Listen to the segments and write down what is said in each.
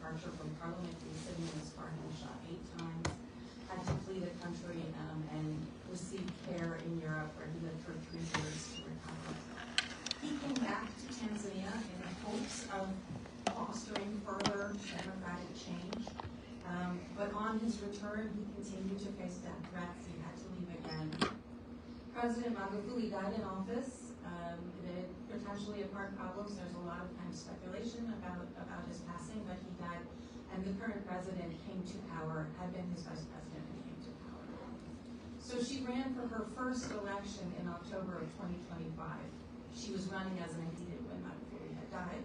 departure from parliament. He was sitting in his car and was shot 8 times, had to flee the country and receive care in Europe, where he lived for 3 years to recover. He came back to Tanzania in hopes of fostering further democratic change. But on his return, he continued to face death threats. He had to leave again. President Magufuli died in office. Potentially of heart problems. There's a lot of kind of speculation about his passing, but he died. And the current president came to power, had been his vice president, and came to power. So she ran for her first election in October of 2025. She was running as an immediate when Magufuli had died,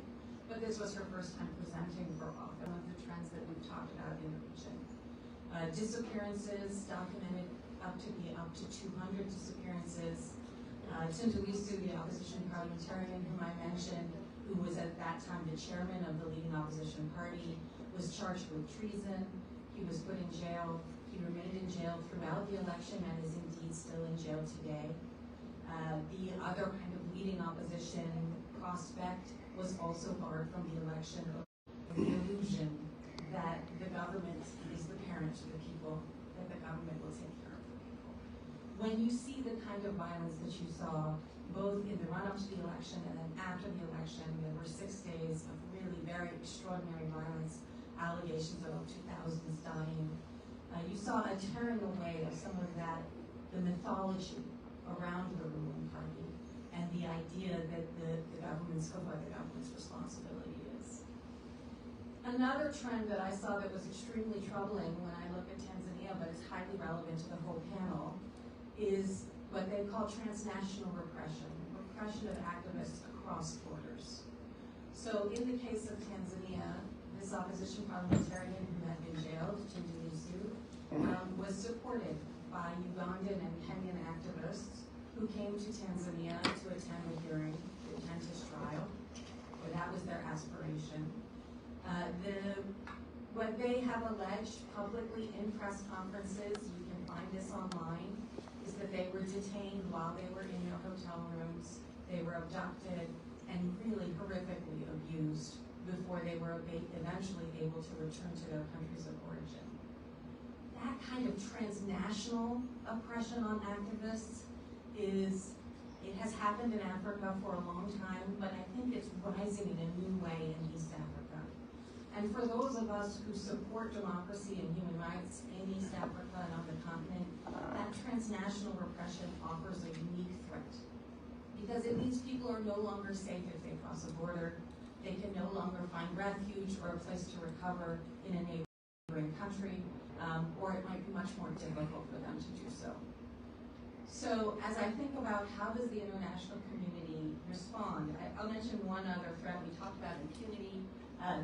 but this was her first time presenting for office. One of the trends that we've talked about in the region. Disappearances documented up to 200 disappearances. Tundulisu, the opposition parliamentarian whom I mentioned, who was at that time the chairman of the leading opposition party, was charged with treason. He was put in jail. He remained in jail throughout the election and is indeed still in jail today. The other kind of leading opposition prospect was also barred from the election. The illusion that the government is the parent to the people, that the government will take care of the people. When you see the kind of violence that you saw, both in the run-up to the election and then after the election, there were 6 days of really very extraordinary violence, allegations of up to thousands dying. You saw a tearing away of some of that, the mythology around the ruling party and the idea that the government's responsibility is. Another trend that I saw that was extremely troubling when I look at Tanzania, but it's highly relevant to the whole panel, is what they call transnational repression of activists across borders. So in the case of Tanzania, this opposition parliamentarian who had been jailed, Tundulisu, was supported by Ugandan and Kenyan activists who came to Tanzania to attend the hearing, to attend his trial, or that was their aspiration. What they have alleged publicly in press conferences, you can find this online, is that they were detained while they were in their hotel rooms, they were abducted and really horrifically abused before they were eventually able to return to their countries of origin. That kind of transnational oppression on activists it has happened in Africa for a long time, but I think it's rising in a new way in East Africa. And for those of us who support democracy and human rights in East Africa and on the continent, that transnational repression offers a unique threat. Because it means people are no longer safe if they cross a border. They can no longer find refuge or a place to recover in a neighboring country, or it might be much more difficult for them to do so. So as I think about how does the international community respond, I'll mention one other threat. We talked about impunity,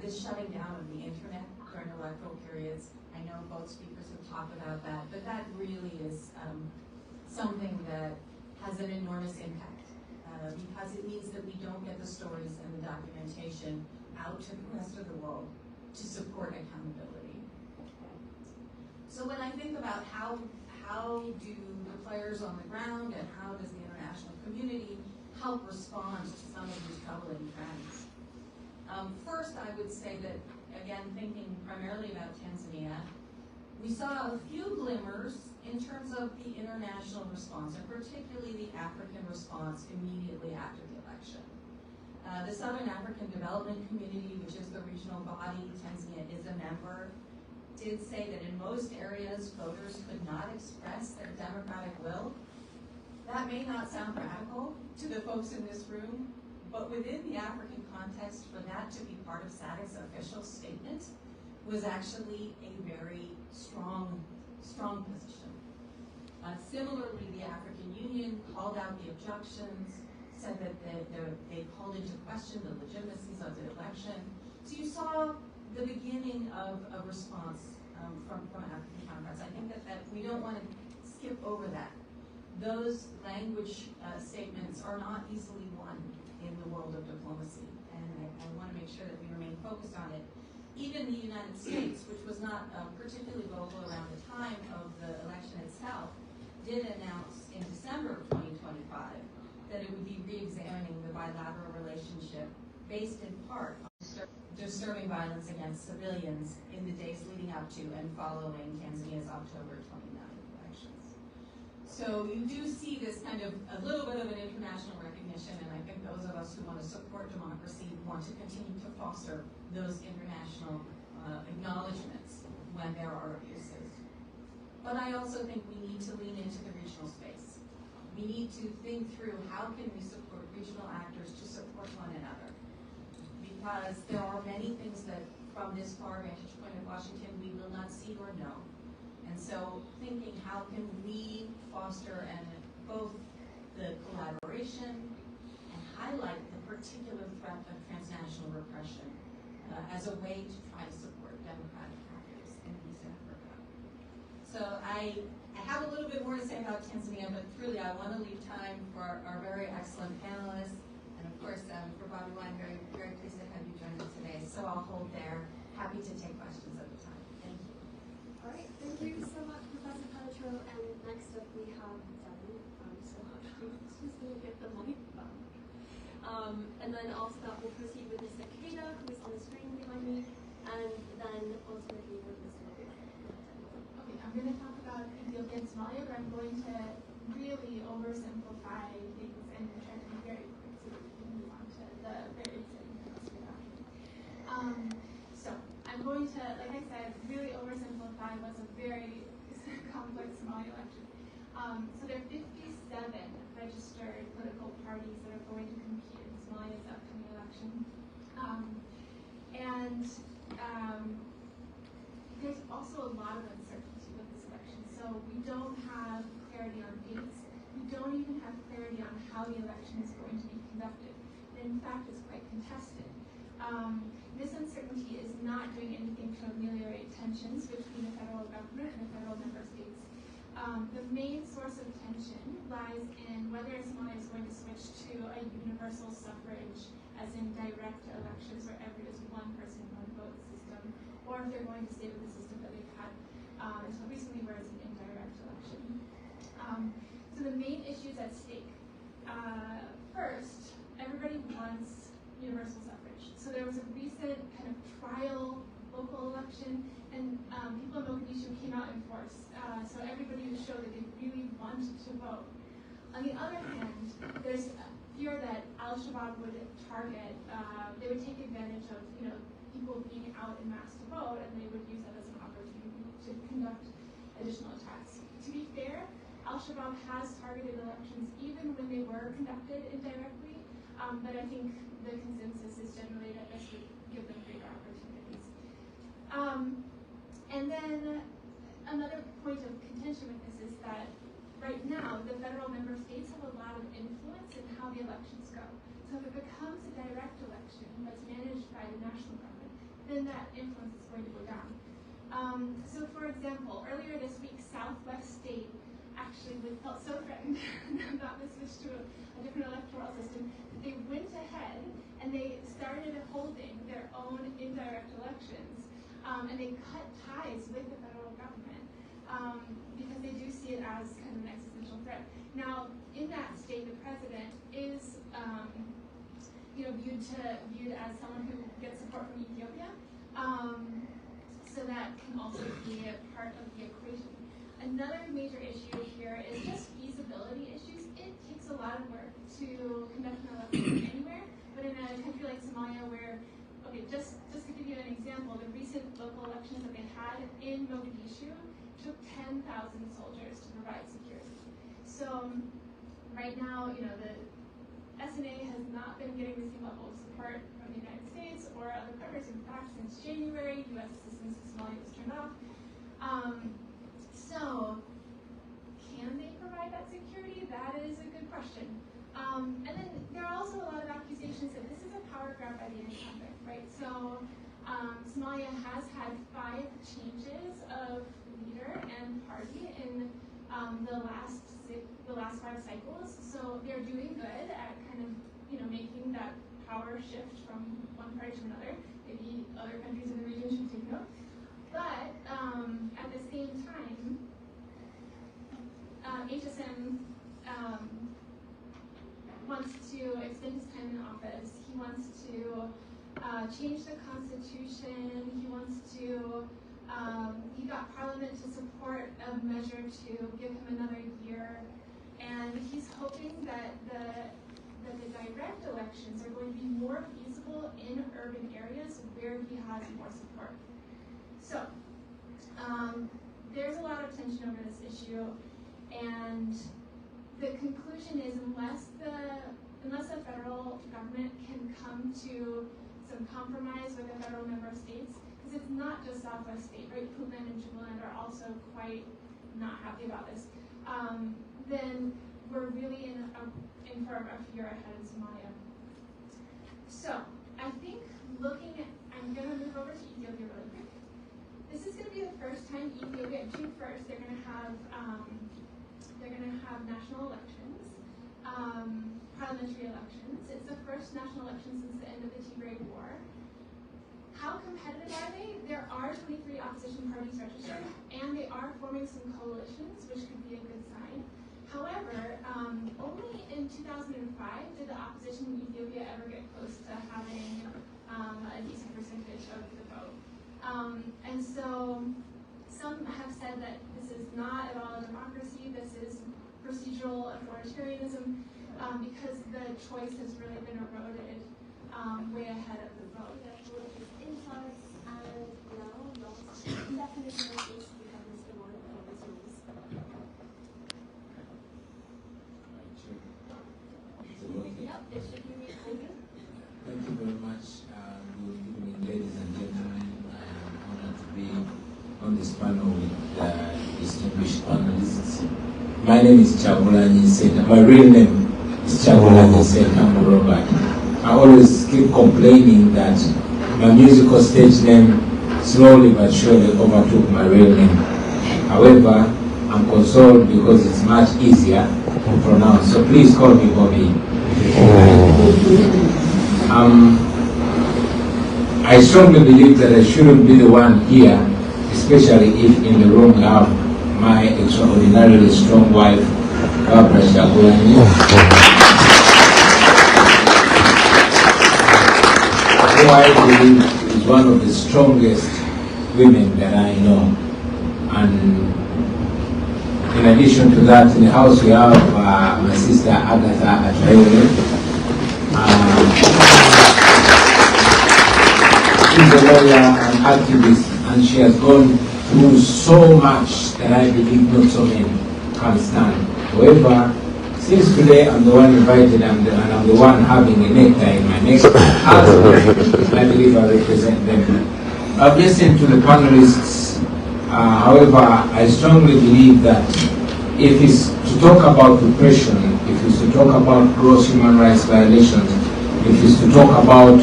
this shutting down of the internet during electoral periods. I know both speakers have talked about that, but that really is something that has an enormous impact because it means that we don't get the stories and the documentation out to the rest of the world to support accountability. So when I think about how do the players on the ground and how does the international community help respond to some of these troubling trends? First, I would say that, again, thinking primarily about Tanzania, we saw a few glimmers in terms of the international response, and particularly the African response immediately after the election. The Southern African Development Community, which is the regional body Tanzania is a member, did say that in most areas, voters could not express their democratic will. That may not sound radical to the folks in this room, but within the African context, for that to be part of SADC's official statement was actually a very strong position. Similarly, the African Union called out the objections, said that they called into question the legitimacies of the election. So you saw the beginning of a response from African counterparts. I think that we don't want to skip over that. Those language statements are not easily won in the world of diplomacy, and I want to make sure that we remain focused on it. Even the United States, which was not particularly vocal around the time of the election itself, did announce in December of 2025 that it would be re-examining the bilateral relationship based in part on disturbing violence against civilians in the days leading up to and following Tanzania's October 29th elections. So you do see this kind of a little bit of an international recognition, and I think those of us who want to support democracy want to continue to foster those international acknowledgments when there are abuses. But I also think we need to lean into the regional space. We need to think through how can we support regional actors to support one another. Because there are many things that from this far vantage point of Washington we will not see or know. And so thinking how can we foster and both the collaboration and highlight the particular threat of transnational repression as a way to try to support democratic actors in East Africa. So I have a little bit more to say about Tanzania, but truly I want to leave time for our very excellent panelists. And of course, for Bobiwine, very, very pleased to have you join us today. So I'll hold there. Happy to take questions at the time. Thank you. All right. Thank you so much, Professor Petro. And next up, we have Devin. So she's going to get the mic back. And then after that, we'll proceed with Mr. Kija, who is on the screen behind me, and then ultimately with Mr. Bobiwine. Okay, I'm going to talk about Ethiopia and Somalia, but I'm going to really oversimplify things and try to be very quick so that we can move on to the very exciting parts of the document. So I'm going to, like I said, really oversimplify what's a very complex Somali election. So there are 57 registered political parties that are going to compete in Somalia's upcoming election. There's also a lot of uncertainty with this election. So we don't have clarity on dates. We don't even have clarity on how the election is going to be conducted. And in fact, it's quite contested. This uncertainty is not doing anything to ameliorate tensions between the federal government and the federal member states. The main source of tension lies in whether Somalia is going to switch to a universal suffrage, as in direct elections where every is one person, one vote system, or if they're going to stay with the system that they've had until recently, where it's an indirect election. So the main issues at stake. First, everybody wants universal suffrage. So there was a recent kind of trial local election, and people in Mogadishu came out in force. So everybody showed that they really wanted to vote. On the other hand, there's fear that Al-Shabaab would target, they would take advantage of people being out in mass to vote, and they would use that as an opportunity to conduct additional attacks. To be fair, Al-Shabaab has targeted elections even when they were conducted indirectly, but I think the consensus is generally that this would give them greater opportunities. And then another point of contention with this is that right now the federal member states have a lot of influence in how the elections go. So if it becomes a direct election that's managed by the national government, then that influence is going to go down. So for example, earlier this week, Southwest State actually felt so threatened about the switch to a different electoral system that they went ahead and they started holding their own indirect elections, and they cut ties with the federal government because they do see it as kind of an existential threat. Now, in that state, the president is viewed as someone who gets support from Ethiopia, so that can also be a part of the equation. Another major issue here is just feasibility issues. It takes a lot of work to conduct an election anywhere, but in a country like Somalia where, okay, just to give you an example, the recent local elections that they had in Mogadishu took 10,000 soldiers to provide security. So right now, the SNA has not been getting the same level of support from the United States or other partners. In fact, since January, U.S. assistance to Somalia was turned off. So, can they provide that security? That is a good question. And then there are also a lot of accusations that this is a power grab by the incumbent, right? So, Somalia has had 5 changes of leader and party in the last 5 cycles. So they're doing good at kind of making that power shift from one party to another. Maybe other countries in the region should take note. But at the same time, HSM wants to extend his time in office. He wants to change the constitution. He wants to, he got Parliament to support a measure to give him another year. And he's hoping that the direct elections are going to be more feasible in urban areas where he has more support. So, there's a lot of tension over this issue, and the conclusion is unless the federal government can come to some compromise with the federal member states, because it's not just Southwest State, right? Puntland and Jubaland are also quite not happy about this. Then we're really in for a rough year ahead in Somalia. So I think I'm going to move over to Ethiopia really quick. This is going to be the first time Ethiopia, June 1st, they're going to have national elections, parliamentary elections. It's the first national election since the end of the Tigray War. How competitive are they? There are 23 opposition parties registered, and they are forming some coalitions, which could be a good sign. However, only in 2005 did the opposition in Ethiopia ever get close to having a decent percentage of the vote. And so some have said that this is not at all a democracy, this is procedural authoritarianism, because the choice has really been eroded way ahead of the vote. Insights and now definition of this becomes the one of these rules. Yep, it should be recorded. Thank you very much. Good evening, ladies and gentlemen. I am honored to be on this panel with distinguished panelists. My name is Chagulanyi Senta. My real name is Chagulanyi Senta Robert. I always keep complaining that my musical stage name slowly but surely overtook my real name. However, I'm consoled because it's much easier to pronounce. So please call me Bobby. I strongly believe that I shouldn't be the one here, especially if in the room we have my extraordinarily strong wife, Barbara Chagulanyi. Who I believe is one of the strongest women that I know. And in addition to that, in the house we have my sister Agatha Ayogede. She's a lawyer and activist, and she has gone through so much that I believe not so many can stand. However, since today I'm the one invited and I'm the one having a necktie in my neck, I believe I represent them. I've listened to the panelists. However, I strongly believe that if it's to talk about repression, if it's to talk about gross human rights violations, if it's to talk about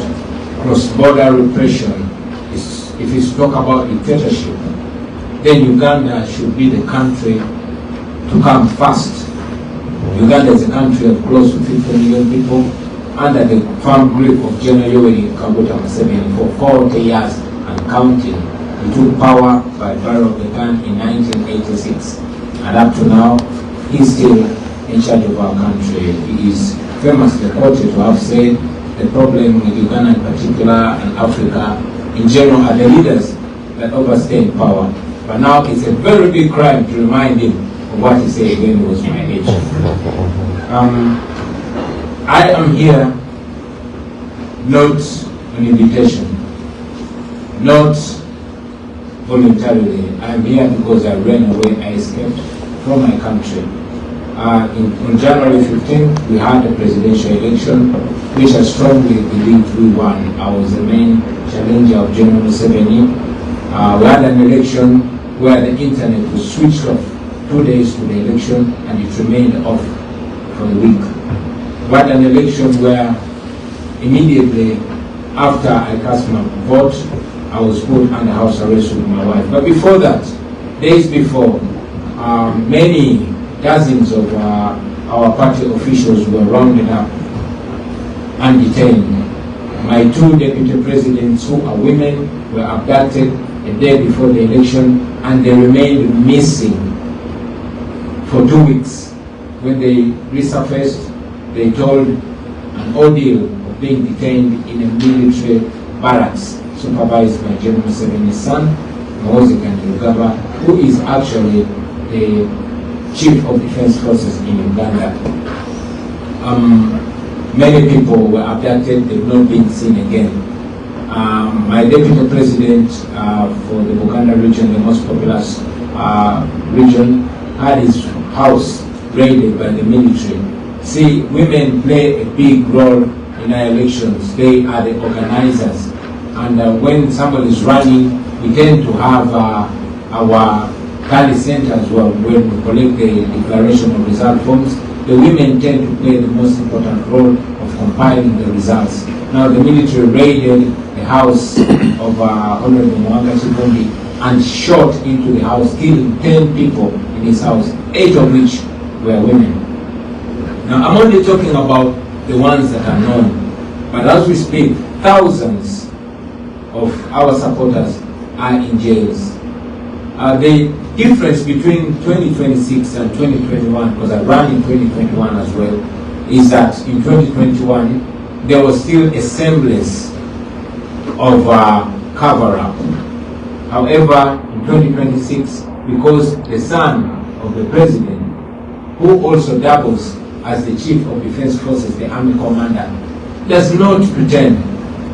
cross-border repression, if it's to talk about dictatorship, then Uganda should be the country to come first. Uganda is a country of close to 50 million people under the firm grip of General Yoweri Kaguta Museveni for 40 years and counting. He took power by barrel of the gun in 1986, and up to now, he's still in charge of our country. He is famously quoted to have said the problem with Uganda in particular and Africa in general are the leaders that overstay in power. But now it's a very big crime to remind him of what he said when he was my age. I am here not on invitation, not voluntarily. I am here because I ran away, I escaped from my country. On January 15th, we had a presidential election, which I strongly believe we won. I was the main challenger of General Museveni. We had an election where the internet was switched off 2 days to the election, and it remained off for a week. We had an election where immediately after I cast my vote, I was put under house arrest with my wife. But before that, days before, many dozens of our party officials were rounded up and detained. My two deputy presidents, who are women, were abducted a day before the election, and they remained missing for 2 weeks. When they resurfaced, they told an ordeal of being detained in a military barracks supervised by General Museveni's son, Muhoozi Kainerugaba, who is actually the Chief of Defense Forces in Uganda. Many people were abducted, they've not been seen again. My deputy president for the Buganda region, the most populous region, had his house raided by the military. See, women play a big role in our elections. They are the organizers. And when somebody is running, we tend to have our tally centers where when we collect the declaration of result forms. The women tend to play the most important role of compiling the results. Now the military raided the house of Honorable Mwanga Chibundi and shot into the house, killing 10 people in his house, 8 of which were women. Now I'm only talking about the ones that are known, but as we speak, thousands of our supporters are in jails. The difference between 2026 and 2021, because I ran in 2021 as well, is that in 2021 there was still a semblance of cover-up. However, in 2026, because the son of the president, who also doubles as the Chief of Defense Forces, the Army Commander, does not pretend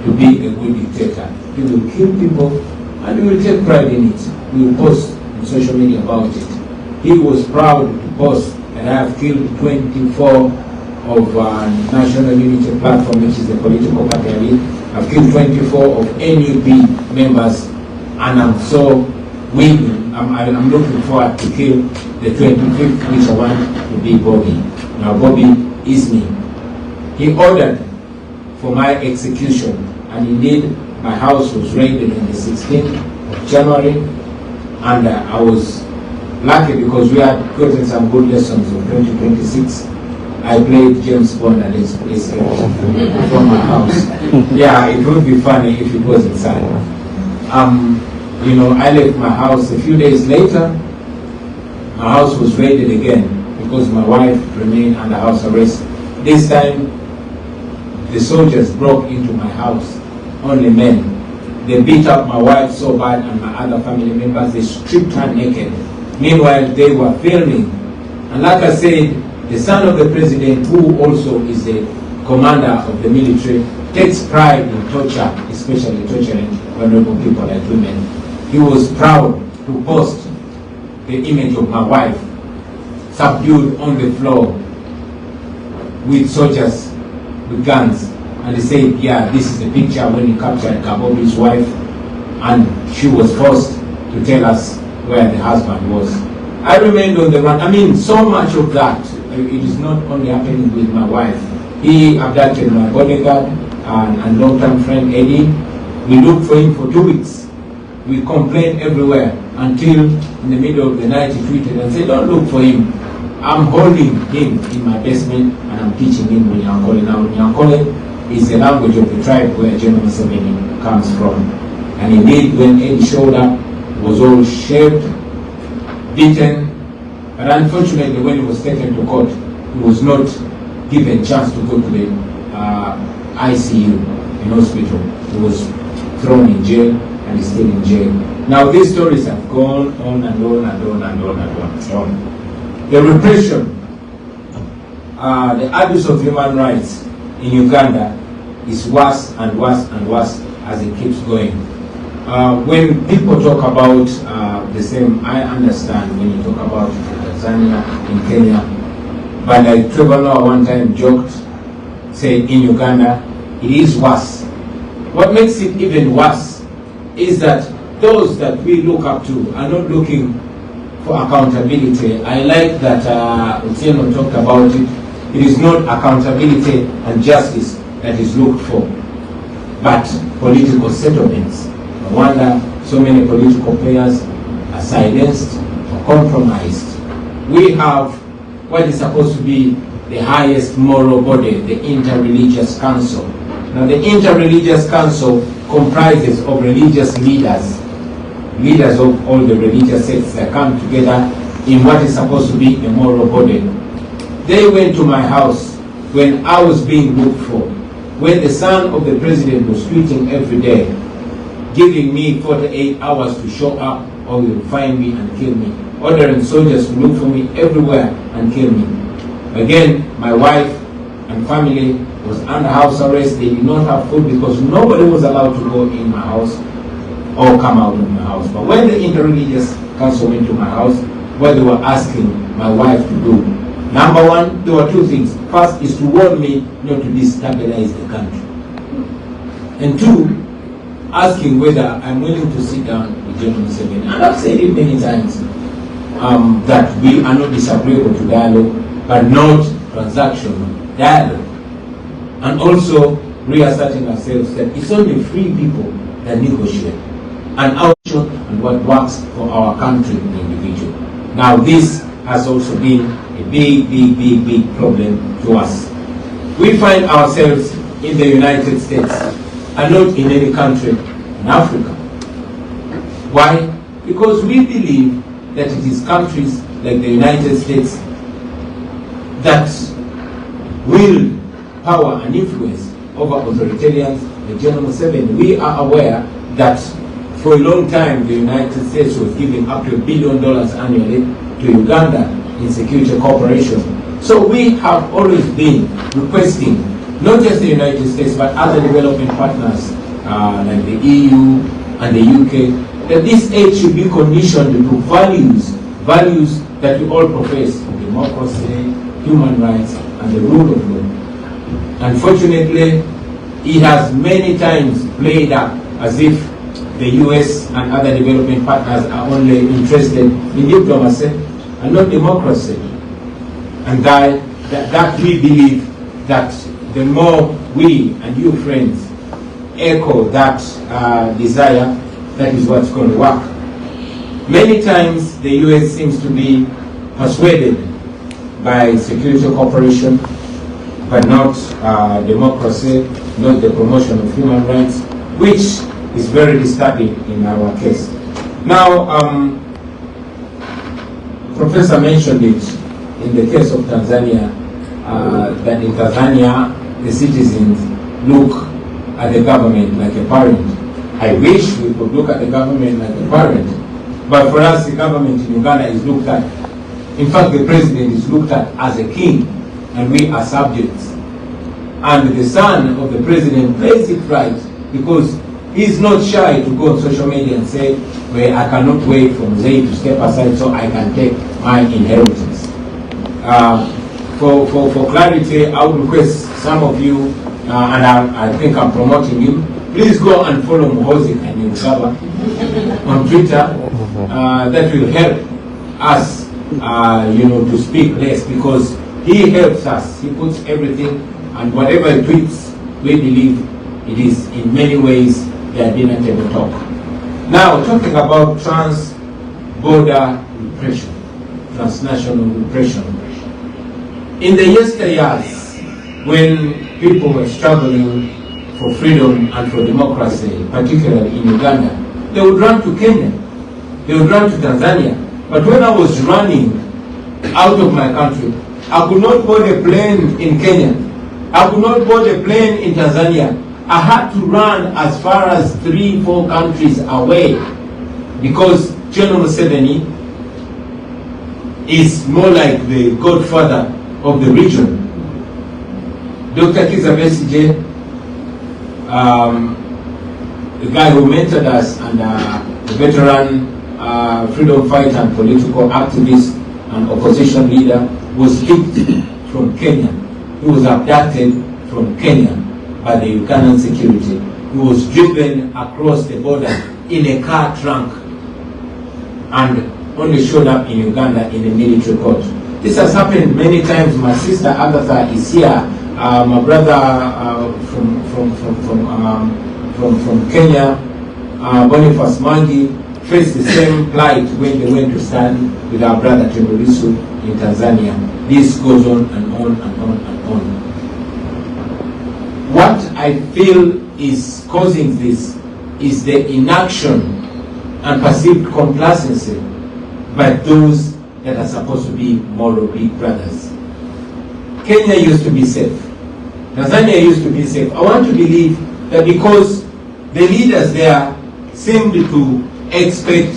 to be a good dictator. He will kill people and he will take pride in it. He will post on social media about it. He was proud to post that I have killed 24 of National Unity Platform, which is the political party. I've killed 24 of NUP members, and I'm so willing, I'm looking forward to kill the 25th, which I want to be Bobby. Now Bobby is me. He ordered for my execution, and indeed my house was raided on the 16th of January, and I was lucky because we had gotten some good lessons in 2026. I played James Bond and his escape from my house. Yeah, it would be funny if it was inside. You know, I left my house a few days later. My house was raided again because my wife remained under house arrest. This time, the soldiers broke into my house, only men. They beat up my wife so bad and my other family members, they stripped her naked. Meanwhile, they were filming. And like I said, the son of the president, who also is the commander of the military, takes pride in torture, especially torturing vulnerable people like women. He was proud to post the image of my wife subdued on the floor with soldiers with guns. And they said, yeah, this is the picture when he captured Kabobi's wife, and she was forced to tell us where the husband was. I remained on the run. I mean, so much of that. It is not only happening with my wife. He abducted my bodyguard and long-term friend Eddie. We looked for him for 2 weeks. We complained everywhere until in the middle of the night he tweeted and said, don't look for him. I'm holding him in my basement and I'm teaching him Unyankole. Now Unyankole is the language of the tribe where General Museveni comes from. And indeed, when Eddie showed up, he was all shaved, beaten, but unfortunately when he was taken to court, he was not given a chance to go to the ICU in hospital. He was thrown in jail and is still in jail. Now these stories have gone on and on and on and on and on and on. The repression, the abuse of human rights in Uganda is worse and worse and worse as it keeps going. When people talk about the same, I understand when you talk about Tanzania, in Kenya, but like Trevor Noah one time joked, said in Uganda, it is worse. What makes it even worse is that those that we look up to are not looking for accountability. I like that Otieno talked about it. It is not accountability and justice that is looked for, but political settlements. No wonder so many political players are silenced or compromised. We have what is supposed to be the highest moral body, the Interreligious Council. Now the Interreligious Council comprises of religious leaders, leaders of all the religious sects that come together in what is supposed to be a moral body. They went to my house when I was being looked for. where the son of the president was tweeting every day, giving me 48 hours to show up or he will find me and kill me, ordering soldiers to look for me everywhere and kill me. Again, my wife and family was under house arrest. They did not have food because nobody was allowed to go in my house or come out of my house. But when the interreligious council went to my house, what they were asking my wife to do, number one, there were two things. First is to warn me not to destabilize the country. And two, asking whether I'm willing to sit down with General Museveni. And I've said it many times, that we are not disagreeable to dialogue, but not transactional dialogue. And also reasserting ourselves that it's only free people that negotiate. And our action and what works for our country and individual. Now this has also been a big problem to us. We find ourselves in the United States and not in any country in Africa. Why? Because we believe that it is countries like the United States that will power and influence over authoritarians like General Museveni. We are aware that for a long time the United States was giving up to $1 billion annually to Uganda in security cooperation. So we have always been requesting not just the United States but other developing partners like the EU and the UK, that this aid should be conditioned to values that we all profess: democracy, human rights, and the rule of law. Unfortunately, it has many times played up as if the US and other developing partners are only interested in diplomacy and not democracy. And that we believe that the more we and you friends echo that desire, that is what's going to work. Many times the US seems to be persuaded by security cooperation, but not democracy, not the promotion of human rights, which is very disturbing in our case. Now, Professor mentioned it in the case of Tanzania, that in Tanzania, the citizens look at the government like a parent. I wish we could look at the government like a parent, but for us, the government in Uganda is looked at, in fact, the president is looked at as a king, and we are subjects. And the son of the president plays it right, because he's not shy to go on social media and say, well, I cannot wait for Mzee to step aside so I can take my inheritance. For clarity, I would request some of you, and I think I'm promoting you, please go and follow Muhozi and Esaawa on Twitter. That will help us, to speak less, because he helps us. He puts everything, and whatever he tweets, we believe it is in many ways their dinner table talk. Now, talking about trans-border repression, transnational repression. In the yesteryears, when people were struggling for freedom and for democracy, particularly in Uganda, they would run to Kenya, they would run to Tanzania. But when I was running out of my country, I could not board a plane in Kenya. I could not board a plane in Tanzania. I had to run as far as 3-4 countries away, because General Museveni is more like the godfather of the region. Dr. Kija-H.E, the guy who mentored us and a veteran freedom fighter and political activist and opposition leader, was picked from Kenya. He was abducted from Kenya by the Ugandan security. He was driven across the border in a car trunk and only showed up in Uganda in a military court. This has happened many times. My sister Agatha is here. My brother from Kenya, Boniface Mangi, faced the same plight when they went to stand with our brother Timurisu in Tanzania. This goes on and on and on and on. What I feel is causing this is the inaction and perceived complacency by those that are supposed to be moral big brothers. Kenya used to be safe. Tanzania used to be safe. I want to believe that because the leaders there seemed to expect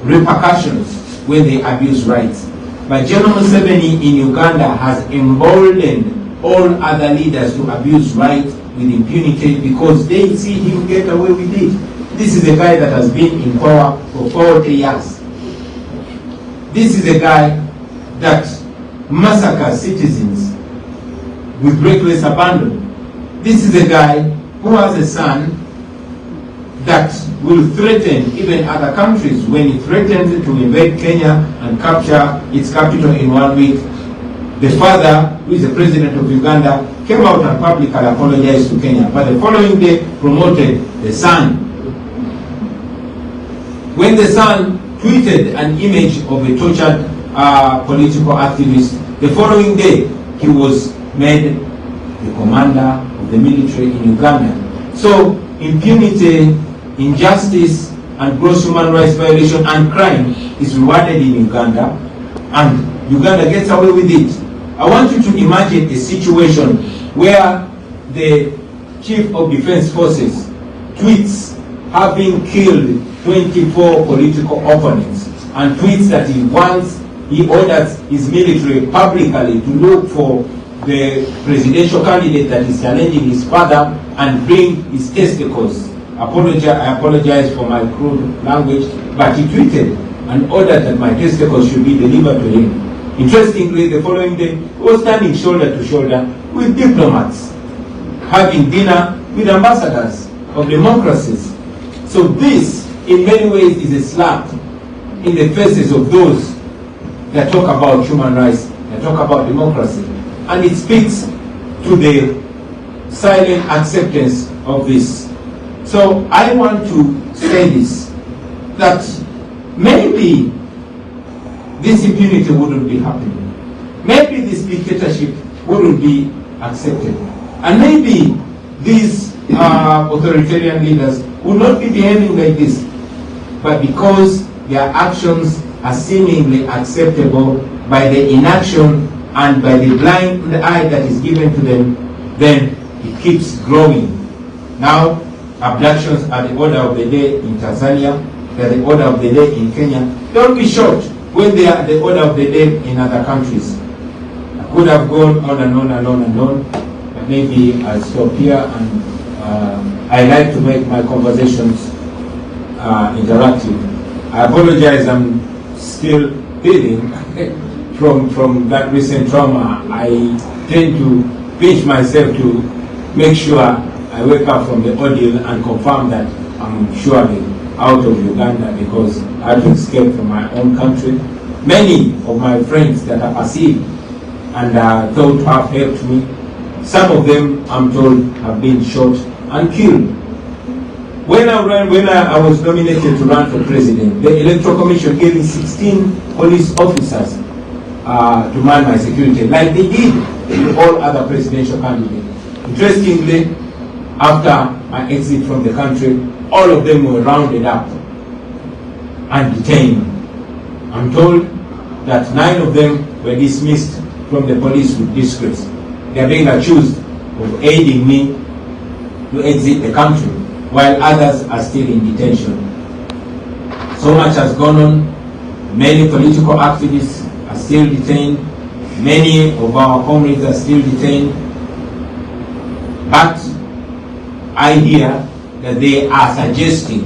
repercussions when they abuse rights. But General Museveni in Uganda has emboldened all other leaders to abuse rights with impunity because they see him get away with it. This is a guy that has been in power for 40 years. This is a guy that massacres citizens with reckless abandon. This is a guy who has a son that will threaten even other countries. When he threatened to invade Kenya and capture its capital in 1 week, the father, who is the president of Uganda, came out and publicly apologized to Kenya, but the following day promoted the son. When the son tweeted an image of a tortured political activist, the following day he was made the commander of the military in Uganda. So impunity, injustice, and gross human rights violation and crime is rewarded in Uganda, and Uganda gets away with it. I want you to imagine a situation where the Chief of Defense Forces tweets having killed 24 political opponents and tweets that he orders his military publicly to look for the presidential candidate that is challenging his father and bring his testicles. I apologize for my crude language, but he tweeted and ordered that my testicles should be delivered to him. Interestingly, the following day, he was standing shoulder to shoulder with diplomats, having dinner with ambassadors of democracies. So this, in many ways, is a slap in the faces of those that talk about human rights, that talk about democracy. And it speaks to the silent acceptance of this. So I want to say this, that maybe this impunity wouldn't be happening. Maybe this dictatorship wouldn't be accepted. And maybe these authoritarian leaders would not be behaving like this. But because their actions are seemingly acceptable by the inaction and by the blind eye that is given to them, then it keeps growing. Now, abductions are the order of the day in Tanzania, they're the order of the day in Kenya. Don't be shocked when they are the order of the day in other countries. I could have gone on and on and on and on, but maybe I'll stop here. And I like to make my conversations interactive. I apologize, I'm still healing from that recent trauma. I tend to pinch myself to make sure I wake up from the ordeal and confirm that I'm surely out of Uganda because I had to escape from my own country. Many of my friends that are perceived and thought to have helped me, some of them, I'm told, have been shot and killed. When I was nominated to run for president, the Electoral Commission gave me 16 police officers to man my security, like they did to all other presidential candidates. Interestingly, after my exit from the country, all of them were rounded up and detained. I'm told that 9 of them were dismissed from the police with disgrace. They are being accused of aiding me to exit the country, while others are still in detention. So much has gone on. Many political activists are still detained. Many of our comrades are still detained. But I hear that they are suggesting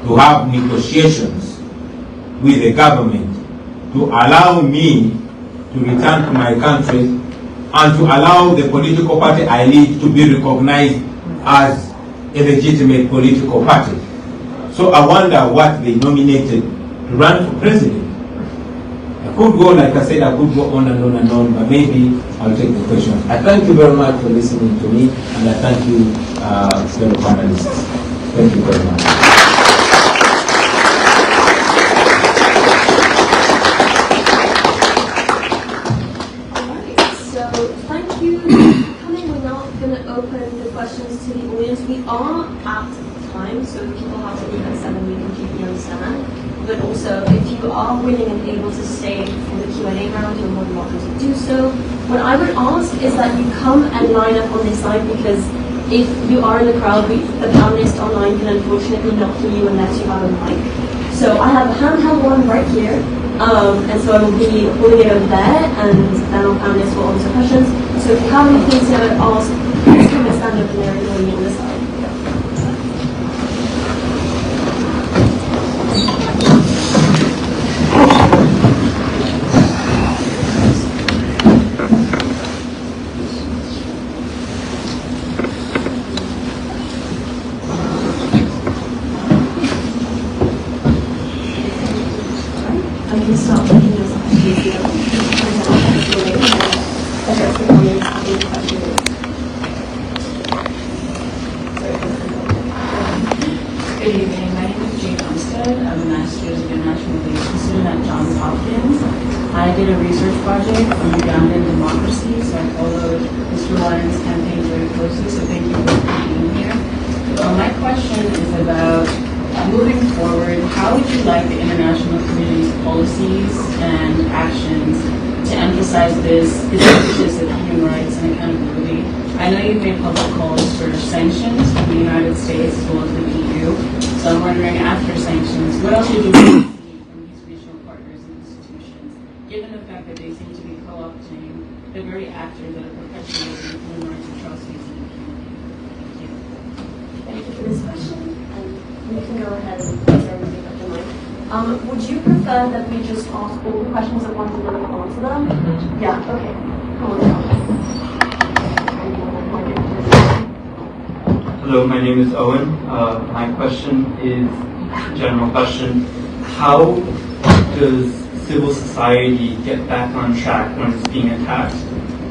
to have negotiations with the government to allow me to return to my country and to allow the political party I lead to be recognized as a legitimate political party. So I wonder what they nominated to run for president. I could go, like I said, I could go on and on and on, but maybe I'll take the questions. I thank you very much for listening to me, and I thank you, fellow panelists. Thank you very much. So thank you for coming. We're now going to open the questions to the audience. We are at time, so if people have to leave at 7, we can keep you understand. but also if you are willing and able to stay for the Q&A round, you're more than welcome to do so. What I would ask is that you come and line up on this side, because if you are in the crowd, the panelists online can unfortunately not hear you unless you have a mic. So I have a handheld one right here, and so I will be holding it over there, and then our panelists will answer questions. So if you have anything to ask, please come and stand over there and join me on this side. I did a research project on Ugandan democracy, so I followed Mr. Wyden's campaign very closely, so thank you for being here. My question is about moving forward, how would you like the international community's policies and actions to emphasize this emphasis of human rights and accountability? I know you've made public calls for sanctions from the United States as well as the EU, so I'm wondering, after sanctions, what else would you do? Given the fact that they seem to be co-opting the very actors that are perpetuating human rights atrocities in the community. Thank you for this question, and you can go ahead and pick up the mic. Would you prefer that we just ask all the questions at once and then we answer them? Yeah, okay. Come on, Hello, my name is Owen. My question is a general question. How does civil society get back on track when it's being attacked?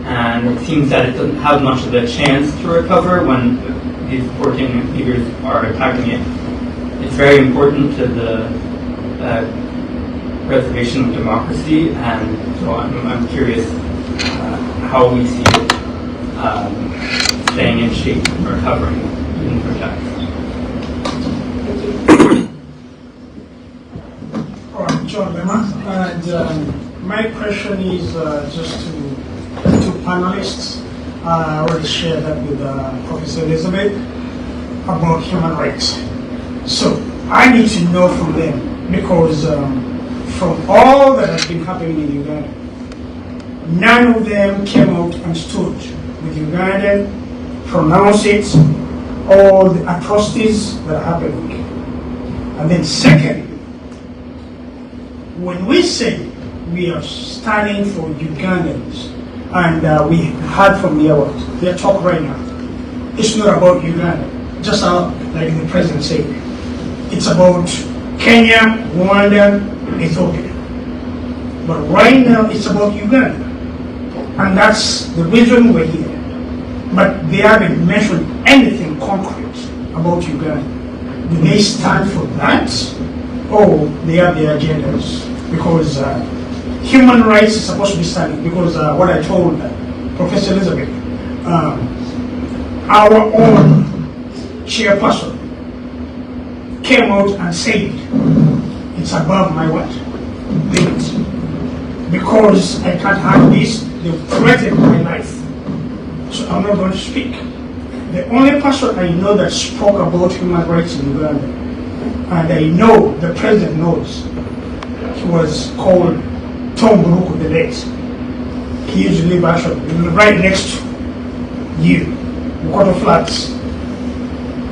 And it seems that it doesn't have much of a chance to recover when these authoritarian figures are attacking it. It's very important to the preservation of democracy, and so I'm curious how we see it staying in shape and recovering in protect. John Lema, and my question is just to panelists. I already shared that with Professor Elizabeth about human rights. So I need to know from them, because from all that has been happening in Uganda, none of them came out and stood with Uganda, pronounced it, all the atrocities that are happening. And then second, when we say we are standing for Ugandans, and we heard from their talk right now, it's not about Uganda, just like the president said. It's about Kenya, Rwanda, Ethiopia. But right now it's about Uganda. And that's the reason we're here. But they haven't mentioned anything concrete about Uganda. Do they stand for that? Or they have their agendas? Because human rights is supposed to be standing. Because what I told Professor Elizabeth, our own chairperson came out and said, it's above my what? Limit. Because I can't have this, they threatened my life. So I'm not going to speak. The only person I know that spoke about human rights in Uganda, and I know the president knows, he was called Tom Buruku the late. He used to live actually right next to you, the quarter flats,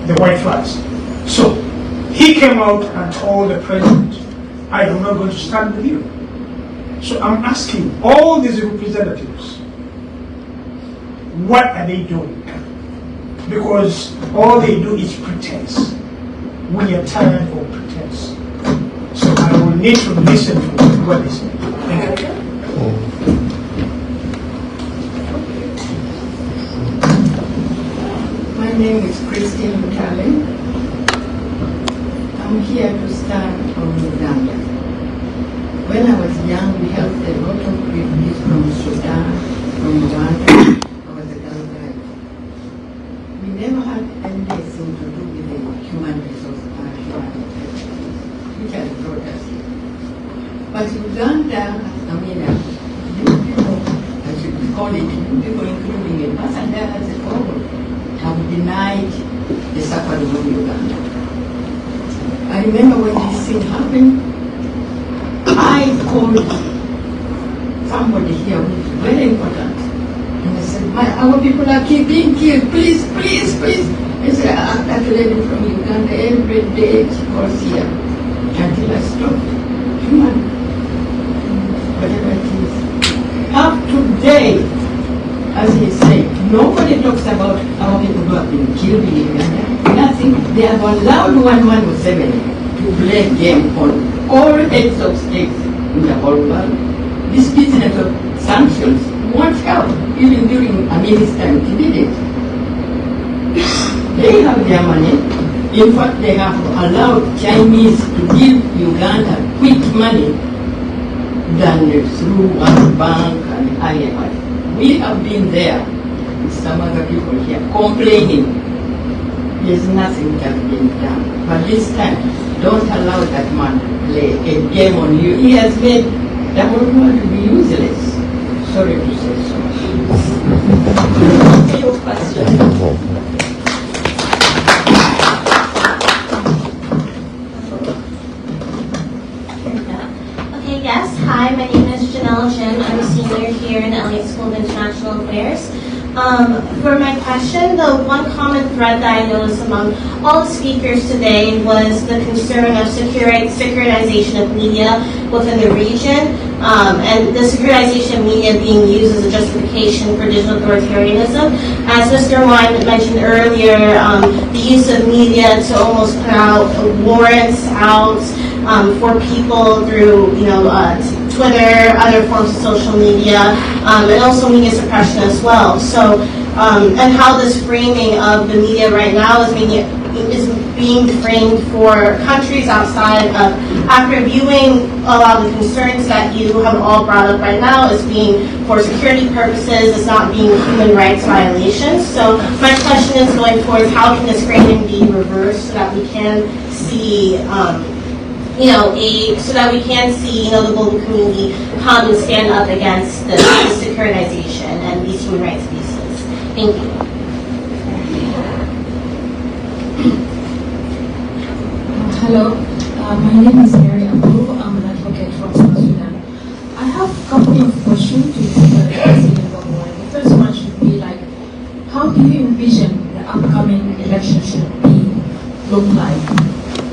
the white flats. So he came out and told the president, I am not going to stand with you. So I'm asking all these representatives, what are they doing? Because all they do is pretense. We are tired of pretense. So I will need to listen to what they say. Thank you. My name is Christine Mutale. I'm here to start from Uganda. When I was young, we had a lot of refugees from Sudan, from Rwanda. I was a young guy. We never had anything to do with the human resource, which has brought us But Uganda, I mean, people, I should call it, people including ambassadors as a whole, have denied the suffering of Uganda. I remember when this thing happened, I called somebody here who is very important. And I said, our people are being killed, please, please, please. I said, that lady from Uganda, every day she calls here until I stopped. Human, whatever it is. Up to date, as he said, nobody talks about our people who have been killed in Uganda. Nothing. They have allowed one man or seven to play game on all heads of states in the whole world. This business of sanctions won't help, even during a minister intimidate. They have their money. In fact, they have allowed Chinese to give Uganda quick money than through World Bank and IMF. We have been there with some other people here complaining. There's nothing that has been done. But this time, don't allow that man to play a game on you. He has made the whole world to be useless. Sorry to say so. Your question. Okay, yes. Hi, my name is Janelle Jin. I'm a senior here in the Elliott School of International Affairs. For my question, the one common thread that I noticed among all the speakers today was the concern of securitization of media within the region, and the securitization of media being used as a justification for digital authoritarianism. As Mr. Wine mentioned earlier, the use of media to almost put out warrants out for people through, Twitter, other forms of social media, and also media suppression as well. So, and how this framing of the media right now is being framed for countries outside of Africa, viewing a lot of the concerns that you have all brought up right now as being for security purposes, as not being human rights violations. So my question is going forward, how can this framing be reversed so that we can see so that we can see, the global community come and stand up against the securitization and these human rights abuses. Thank you. Hello, my name is Mary Abu. I'm an advocate from South Sudan. I have a couple of questions to President Bobiwine. The first one should be how do you envision the upcoming election should look like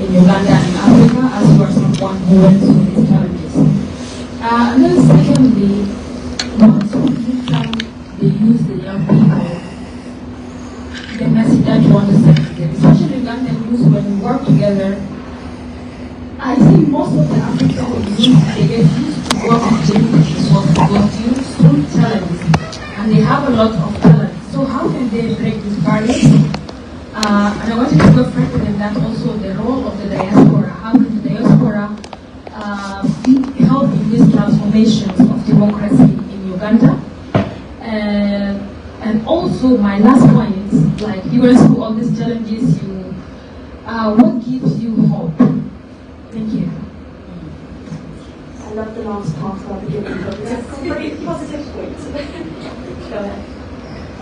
in Uganda and in Africa, as you are someone who went through these challenges? And then secondly, what wisdom they use the young people, the message that you want to send to them, especially Ugandan youth when we work together. I think most of the African youth, they get used to work with challenges, through challenges, and they have a lot of talent. So how can they break these barriers? And I wanted to go further than that, also the role of the diaspora. How can the diaspora help in these transformations of democracy in Uganda? And also my last point, you went through all these challenges, what gives you hope? Thank you. I love the last part of the beginning, but it's a very positive point. Go ahead.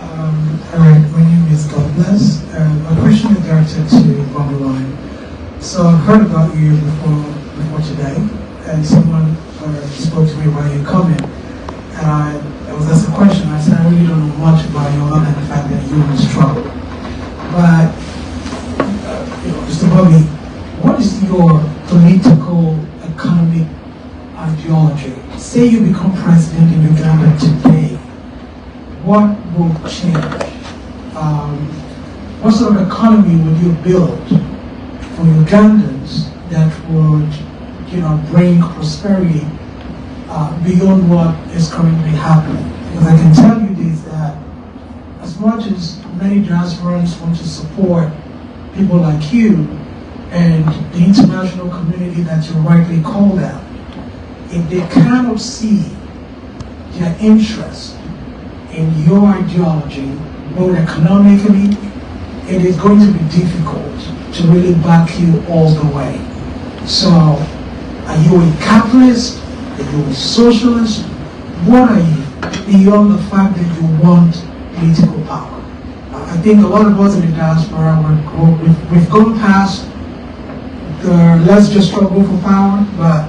Alright, my name is God Bless. My question is directed to Bobiwine. So I've heard about you before today, and someone spoke to me about your comment, and I was asked a question. I said I really don't know much about you other than the fact that you were in struggle. But Mr. Bobby, what is your political, economic ideology? Say you become president in Uganda today. What will change? What sort of economy would you build for Ugandans that would, bring prosperity beyond what is currently happening? Because I can tell you this, that as much as many diasporans want to support people like you and the international community that you rightly called out, if they cannot see their interest in your ideology, both economically, it is going to be difficult to really back you all the way. So, are you a capitalist Are you a socialist? What are you, beyond the fact that you want political power? I think a lot of us in the diaspora, we've gone past the let's just struggle for power, but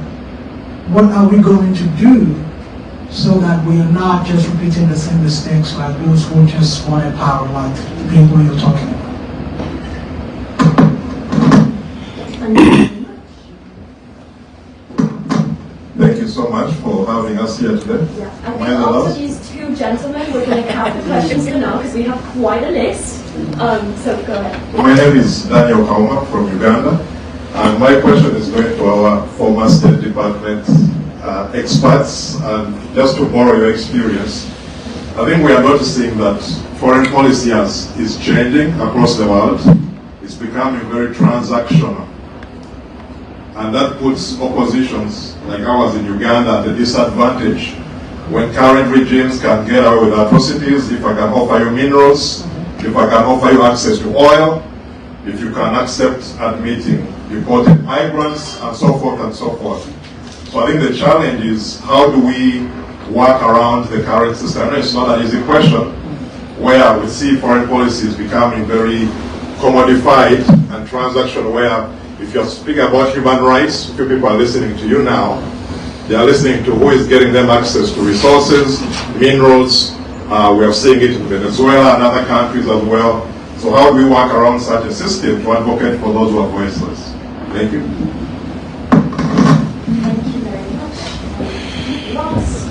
what are we going to do so that we are not just repeating the same mistakes like those who just wanted power, like the people you're talking about? Thank you so much for having us here today. Yeah, I think also these two gentlemen, we're going to count the questions to know because we have quite a list. So go ahead. My name is Daniel Kauma from Uganda, and my question is going to our former State Department experts. And just to borrow your experience, I think we are noticing that foreign policy is changing across the world. It's becoming very transactional. And that puts oppositions like ours in Uganda at a disadvantage when current regimes can get away with atrocities. If I can offer you minerals, if I can offer you access to oil, if you can accept admitting deported migrants, and so forth and so forth. So I think the challenge is how do we work around the current system? It's not an easy question, where we see foreign policies becoming very commodified and transactional, where if you're speaking about human rights, few people are listening to you now. They are listening to who is getting them access to resources, minerals. We are seeing it in Venezuela and other countries as well. So how do we work around such a system to advocate for those who are voiceless? Thank you. Thank you very much. Ross.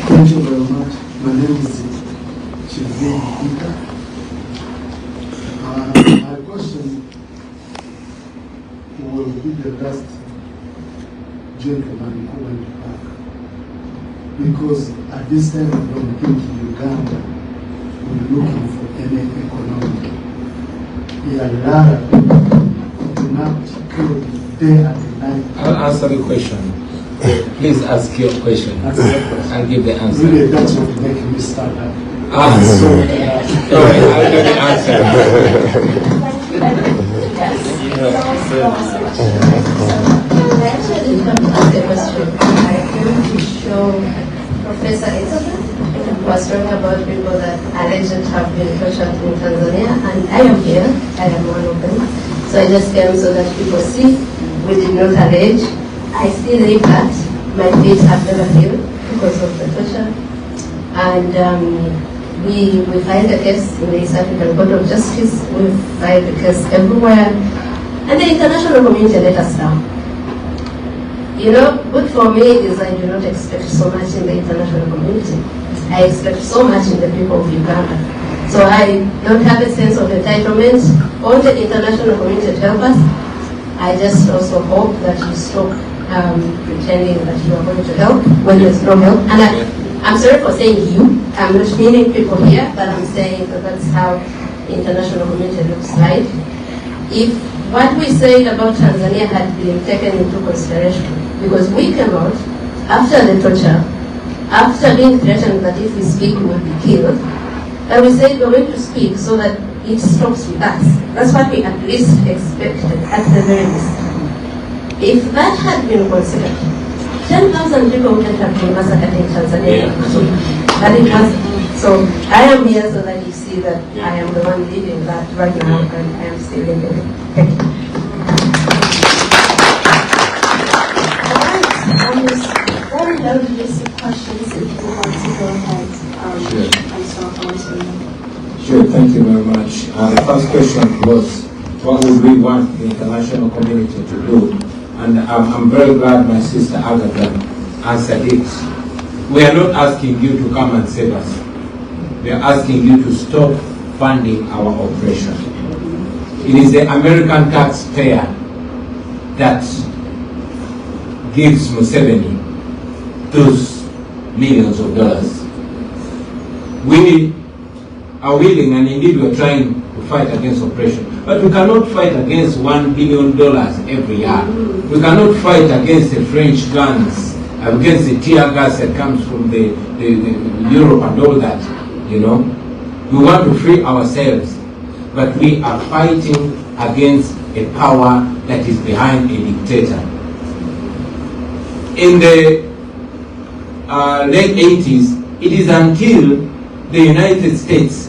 Thank you very much. My name is Ekipya. My question will be the last gentleman who went back. Because at this time I don't think Uganda will looking for any economic. There are a lot of people do not kill day and night. I'll answer the question. Please ask your question. I'll give the answer. Really, that's what makes me start up. I'll give the answer. Professor Esaawa was talking about people that allegedly have been tortured in Tanzania, and I am here, I am one of them. So I just came so that people see we did not allege. I still live that. My feet have never healed because of the torture. And we filed a case in the E.Africa Court of Justice. We filed a case everywhere. And the international community let us down. You know, good for me is I do not expect so much in the international community. I expect so much in the people of Uganda. So I don't have a sense of entitlement. All the international community to help us. I just also hope that you stop pretending that you are going to help when there's no help. And I'm sorry for saying you. I'm not meaning people here, but I'm saying that that's how the international community looks like. If what we said about Tanzania had been taken into consideration, because we came out after the torture, after being threatened that if we speak we will be killed, and we said we're going to speak so that it stops with us. That's what we at least expected, at the very least. If that had been considered, 10,000 people wouldn't have been massacred in Tanzania. But it wasn't. So I am here so that you see that I am the one leading that right now, and I am still leading it. Thank you. Very loaded list of questions if you want to go ahead and start answering. Sure, thank you very much. The first question was, what would we want the international community to do? And I'm very glad my sister Ayogede answered it. We are not asking you to come and save us. We are asking you to stop funding our operation. It is the American taxpayer that gives Museveni those millions of dollars. We are willing, and indeed we are trying to fight against oppression, but we cannot fight against $1 billion every year. We cannot fight against the French guns, against the tear gas that comes from the Europe and all that, you know. We want to free ourselves. but we are fighting against a power that is behind a dictator. In the late 80s, it is until the United States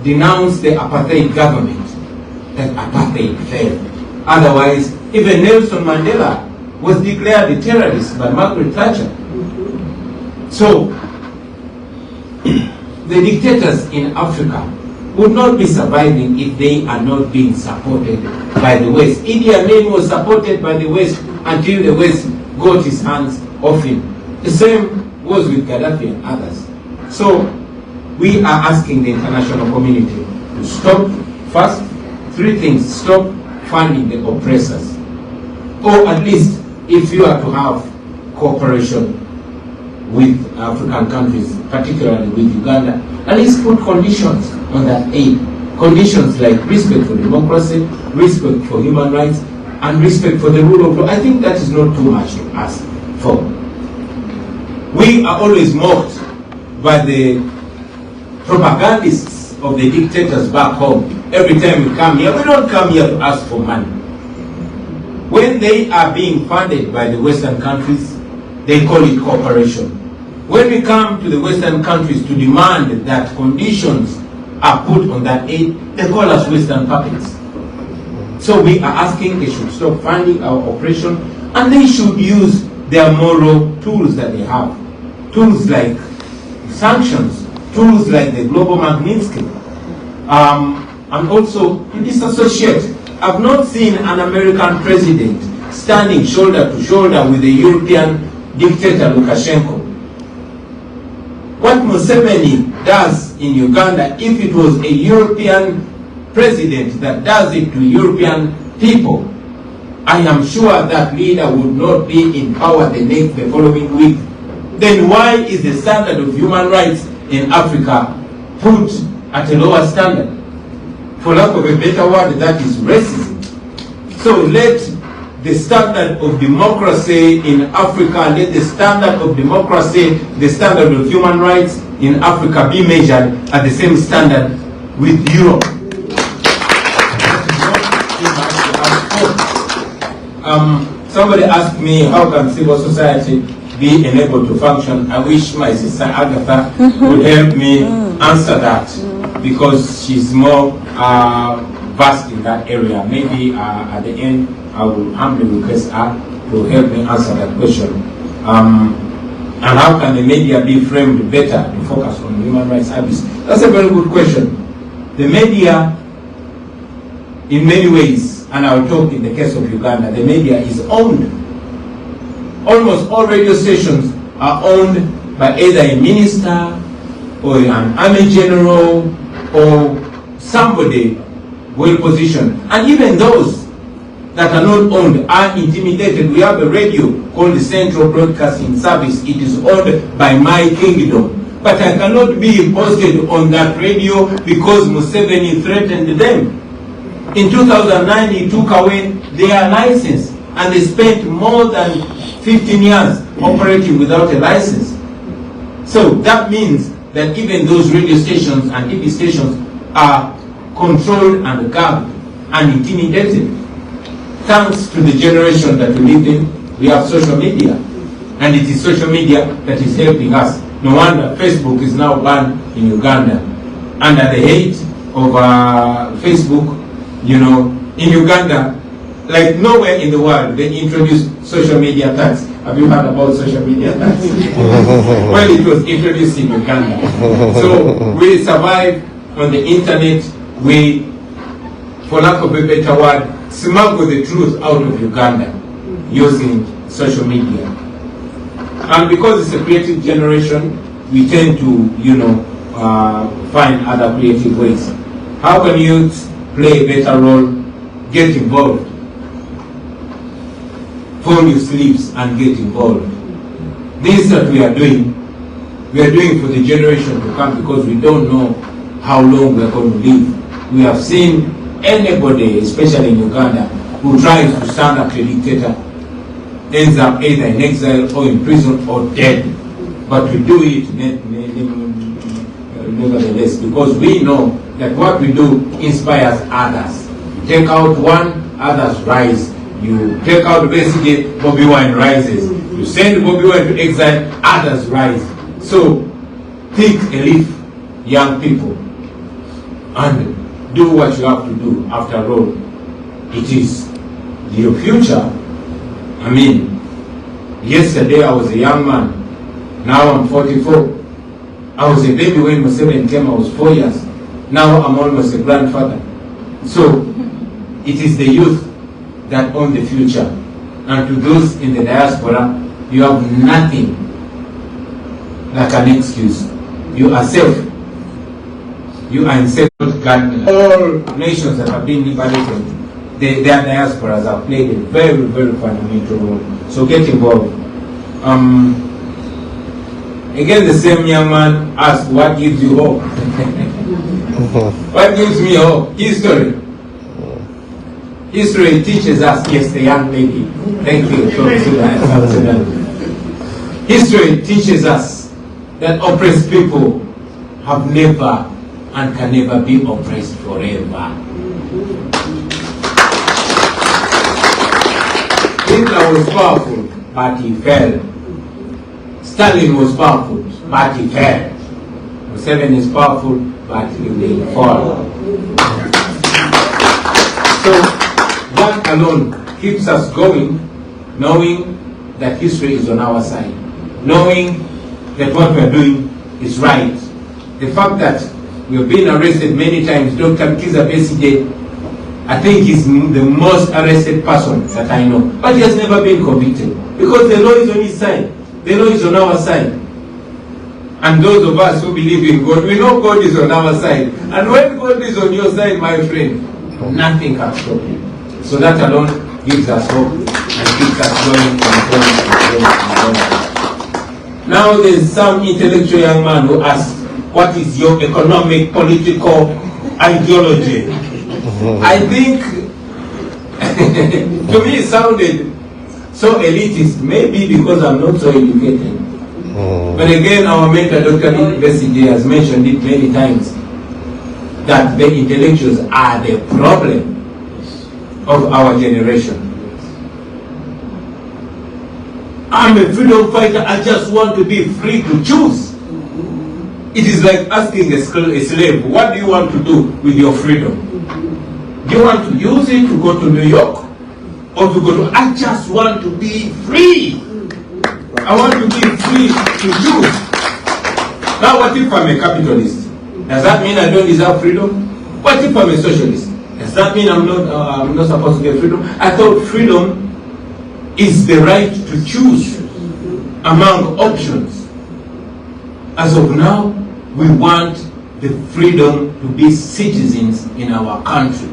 denounced the apartheid government that apartheid failed. Otherwise, even Nelson Mandela was declared a terrorist by Margaret Thatcher. So, the dictators in Africa would not be surviving if they are not being supported by the West. Idi Amin was supported by the West until the West got his hands off him. The same was with Gaddafi and others. So, we are asking the international community to stop, first, three things: stop funding the oppressors. Or at least, if you are to have cooperation with African countries, particularly with Uganda, at least put conditions on that aid. Conditions like respect for democracy, respect for human rights, and respect for the rule of law. I think that is not too much to ask for. We are always mocked by the propagandists of the dictators back home. Every time we come here, we don't come here to ask for money. When they are being funded by the Western countries, they call it cooperation. When we come to the Western countries to demand that conditions are put on that aid, they call us Western puppets. So we are asking they should stop funding our operation, and they should use their moral tools that they have. Tools like sanctions, tools like the global Magnitsky, and also disassociate. I've not seen an American president standing shoulder to shoulder with the European dictator Lukashenko. What Museveni does in Uganda, if it was a European president that does it to European people, I am sure that leader would not be in power the following week. Then why is the standard of human rights in Africa put at a lower standard? For lack of a better word, that is racism. So let the standard of democracy in Africa, let the standard of democracy, the standard of human rights in Africa be measured at the same standard with Europe. Somebody asked me, how can civil society be enabled to function? I wish my sister Agatha would help me answer that, because she's more vast in that area. Maybe at the end, I will humbly request her to help me answer that question. And how can the media be framed better to focus on human rights abuse? That's a very good question. The media, in many ways, and I'll talk in the case of Uganda, the media is owned. Almost all radio stations are owned by either a minister or an army general or somebody well positioned. And even those that are not owned are intimidated. We have a radio called the Central Broadcasting Service. It is owned by my kingdom. But I cannot be posted on that radio because Museveni threatened them. In 2009, he took away their license, and they spent more than 15 years operating without a license. So that means that even those radio stations and TV stations are controlled and governed and intimidated. Thanks to the generation that we live in, we have social media. And it is social media that is helping us. No wonder Facebook is now banned in Uganda. Under the hate of Facebook, you know, in Uganda, like nowhere in the world, they introduced social media tax. Have you heard about social media tax? Well, it was introduced in Uganda. So we survive on the internet. We, for lack of a better word, smuggle the truth out of Uganda using social media. And because it's a creative generation, we tend to, you know, find other creative ways. How can youth play a better role? Get involved. Fold your sleeves and get involved. This that we are doing for the generation to come, because we don't know how long we are going to live. We have seen anybody, especially in Uganda, who tries to stand up to a dictator ends up either in exile or in prison or dead. But we do it nevertheless, because we know that what we do inspires others. You take out one, others rise. You take out basically, Bobiwine rises. You send Bobiwine to exile, others rise. So pick a leaf, young people, and do what you have to do. After all, it is your future. I mean, yesterday I was a young man, now I'm 44. I was a baby when Museveni came, I was 4 years. Now I'm almost a grandfather. So it is the youth that own the future. And to those in the diaspora, you have nothing like an excuse. You are safe. You are in safe. All nations that have been liberated, their diasporas have played a very, very fundamental role. So get involved. Again, the same young man asked, what gives you hope? What gives me hope? History. History teaches us, yes, the young lady. Thank you. History teaches us that oppressed people have never and can never be oppressed forever. Hitler was powerful, but he fell. Stalin was powerful, but he fell. Museveni is powerful, but he will fall. So that alone keeps us going, knowing that history is on our side, knowing that what we are doing is right. The fact that we have been arrested many times, Dr. Kija-H.E, I think he's the most arrested person that I know, but he has never been convicted because the law is on his side. The law is on our side. And those of us who believe in God, we know God is on our side. And when God is on your side, my friend, nothing can stop you. So that alone gives us hope and keeps us going and going. Now there's some intellectual young man who asks, what is your economic, political ideology? I think, to me it sounded so elitist, maybe because I'm not so educated. But again, our mentor, Dr. Ebitisiza, has mentioned it many times, that the intellectuals are the problem of our generation. I'm a freedom fighter, I just want to be free to choose. It is like asking a slave, what do you want to do with your freedom? Do you want to use it to go to New York? Or to go to, I just want to be free. I want to be free to choose. Now what if I'm a capitalist? Does that mean I don't deserve freedom? What if I'm a socialist? Does that mean I'm not supposed to get freedom? I thought freedom is the right to choose among options. As of now, we want the freedom to be citizens in our country.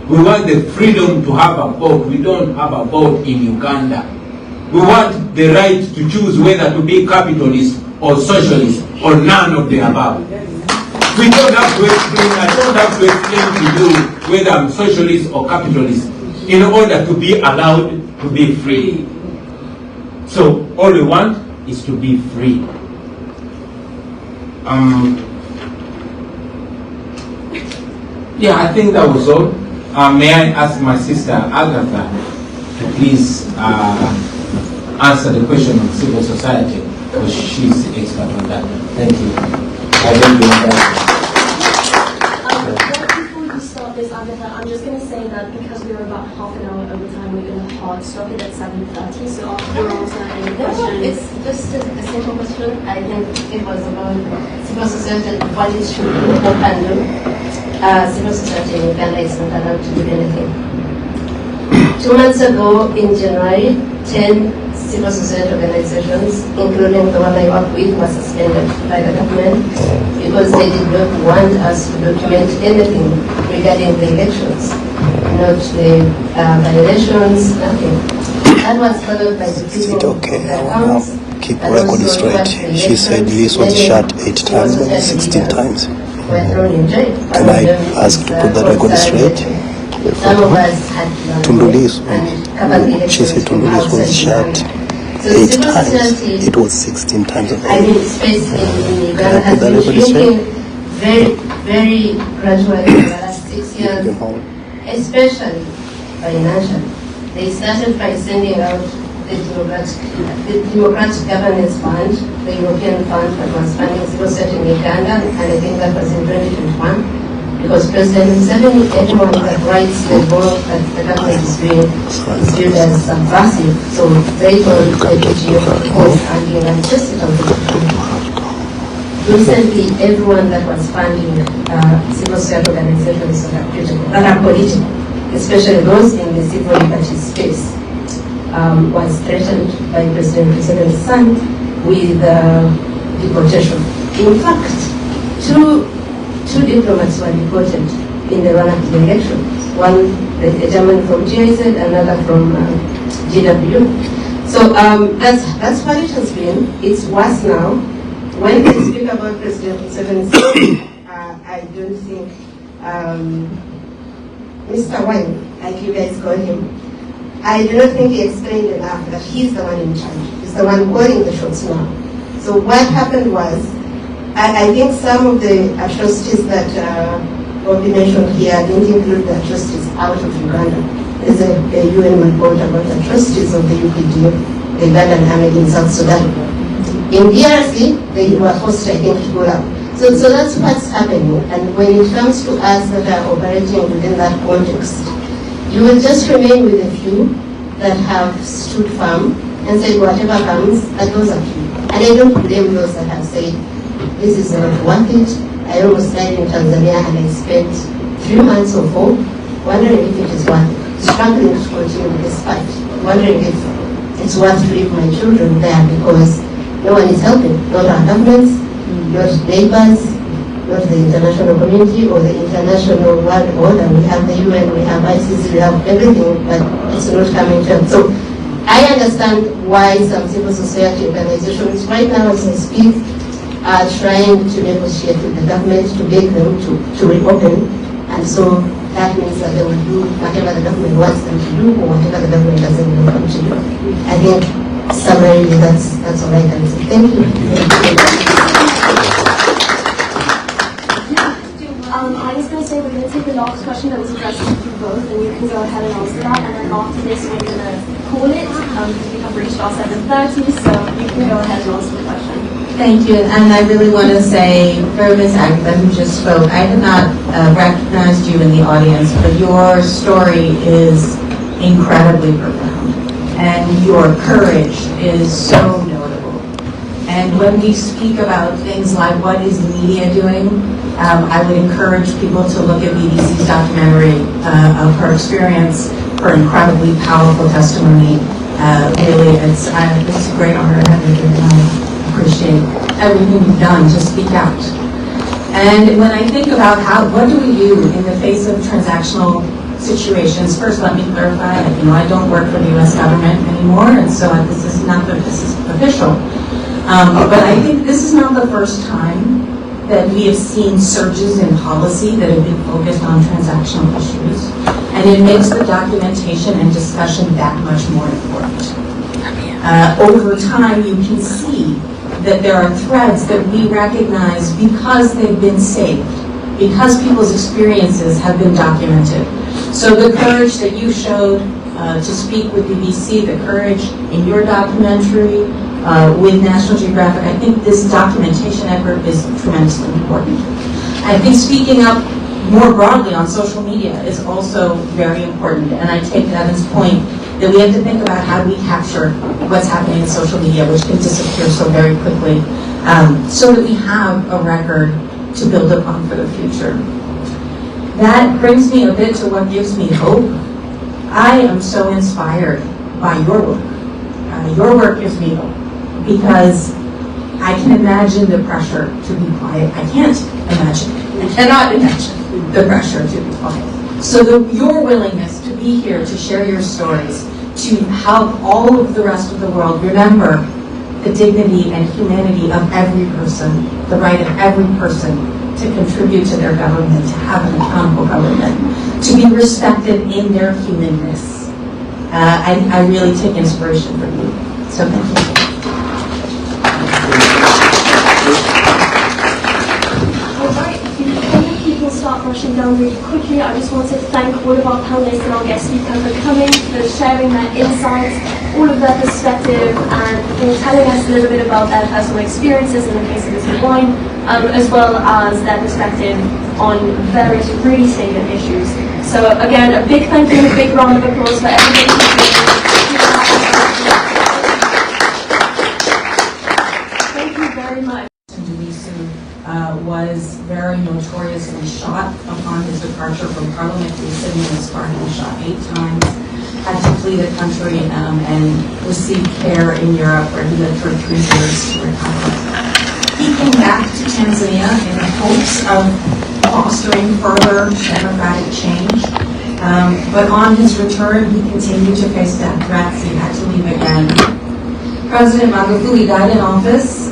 We want the freedom to have a vote. We don't have a vote in Uganda. We want the right to choose whether to be capitalist or socialist or none of the above. We don't have to explain, I don't have to explain to you whether I'm socialist or capitalist in order to be allowed to be free. So all we want is to be free. Yeah, I think that was all. May I ask my sister Agatha to please answer the question of civil society, because she's the expert on that. Thank you. I don't do that. Before you start this, Agatha, I'm just going to say that because we're about half an hour over time, we're going to hard stop it at 7:30. So after you answer any questions, It's just a simple question. I think it was about civil society, what it should do or can do. Civil society in Uganda is not allowed to do anything. 2 months ago, in January, 10 civil society organizations, including the one I work with, were suspended by the government because they did not want us to document anything regarding the elections, not the violations, nothing. That was followed by the freezing of the accounts. Keep record straight. She said Liz was shot 8 times, 16 times. Were thrown in jail. Can I ask to put the record straight? Some of us had Tundulis, covered she said Tundulis was shot So 8 civil times. society, It was 16 times. I mean, space in Uganda has Put that been everybody shrinking very, very gradually in the last 6 years, especially financially. They started by sending out the Democratic Governance Fund, the European fund that was funding civil society in Uganda, and I think that was in 2021, because President Museveni, anyone that writes the law that the government is doing is viewed as subversive, so they told the PGO was funding and just recently, everyone that was funding civil society organizations that are political, especially those in the civil liberties space, was threatened by President Museveni's son with deportation. In fact, two diplomats were deported in the run-up to the election. One, a German from GIZ, another from GW. So that's what it has been. It's worse now. When they speak about President Museveni's son, I don't think Mr. Wine, like you guys call him, I do not think he explained enough that he's the one in charge. He's the one calling the shots now. So what happened was, I think some of the atrocities that Bobby mentioned here didn't include the atrocities out of Uganda. There's a UN report about atrocities of the UPD, the Ugandan army in South Sudan. In DRC, they were forced, I think, to go out. So that's what's happening. And when it comes to us that are operating within that context, you will just remain with a few that have stood firm and said whatever comes, that goes up to you. And I don't blame those that have said, this is not worth it. I almost died in Tanzania and I spent 3 months or 4 wondering if it is worth it. Struggling to continue with this fight. Wondering if it's worth to leave my children there because no one is helping. Not our governments, not neighbors, not the international community or the international world order. We have the UN, we have ICC, we have everything, but it's not coming to them. So I understand why some civil society organizations right now as I speak are trying to negotiate with the government to beg them to reopen. And so that means that they will do whatever the government wants them to do or whatever the government doesn't want them to do. I think summarily that's all I can say. Thank you. I was going to say we're going to take the last question that was addressed to you both, and you can go ahead and answer that. And then after this, we're going to call it because we have reached our 7:30, so you can go ahead and answer the question. Thank you, and I really want to say for Ms. Agatha, who just spoke, I had not recognized you in the audience, but your story is incredibly profound, and your courage is so notable. And when we speak about things like what is the media doing, I would encourage people to look at BBC's documentary of her experience, her incredibly powerful testimony. Really, it's a great honor to have you here tonight. Appreciate everything you've done to speak out. And when I think about what do we do in the face of transactional situations, first let me clarify, I don't work for the U.S. government anymore, and so this is official. But I think this is not the first time that we have seen surges in policy that have been focused on transactional issues, and it makes the documentation and discussion that much more important. Over time, you can see that there are threads that we recognize because they've been saved, because people's experiences have been documented. So the courage that you showed to speak with BBC, the courage in your documentary with National Geographic, I think this documentation effort is tremendously important. I think speaking up more broadly on social media is also very important, and I take Evan's point that we have to think about how do we capture what's happening in social media, which can disappear so very quickly, so that we have a record to build upon for the future. That brings me a bit to what gives me hope. I am so inspired by your work. Your work gives me hope because I can imagine the pressure to be quiet. I cannot imagine the pressure to be quiet. So your willingness to be here to share your stories, to help all of the rest of the world remember the dignity and humanity of every person, the right of every person to contribute to their government, to have an accountable government, to be respected in their humanness. I really take inspiration from you. So thank you. Alright, before people start rushing down really quickly, I just wanted to thank all of our panelists and our guest speakers for coming, for sharing their insights, all of their perspective, and for telling us a little bit about their personal experiences in the case of Mr. Wine, as well as their perspective on various really salient issues. So again, a big thank you and a big round of applause for everybody. Thank you very much. Was very notoriously shot upon his departure from Parliament. He was sitting in his car, he was shot 8 times, had to flee the country and receive care in Europe, where he lived for 3 years to recover. He came back to Tanzania in hopes of fostering further democratic change, but on his return he continued to face death threats. He had to leave again. President Magufuli died in office.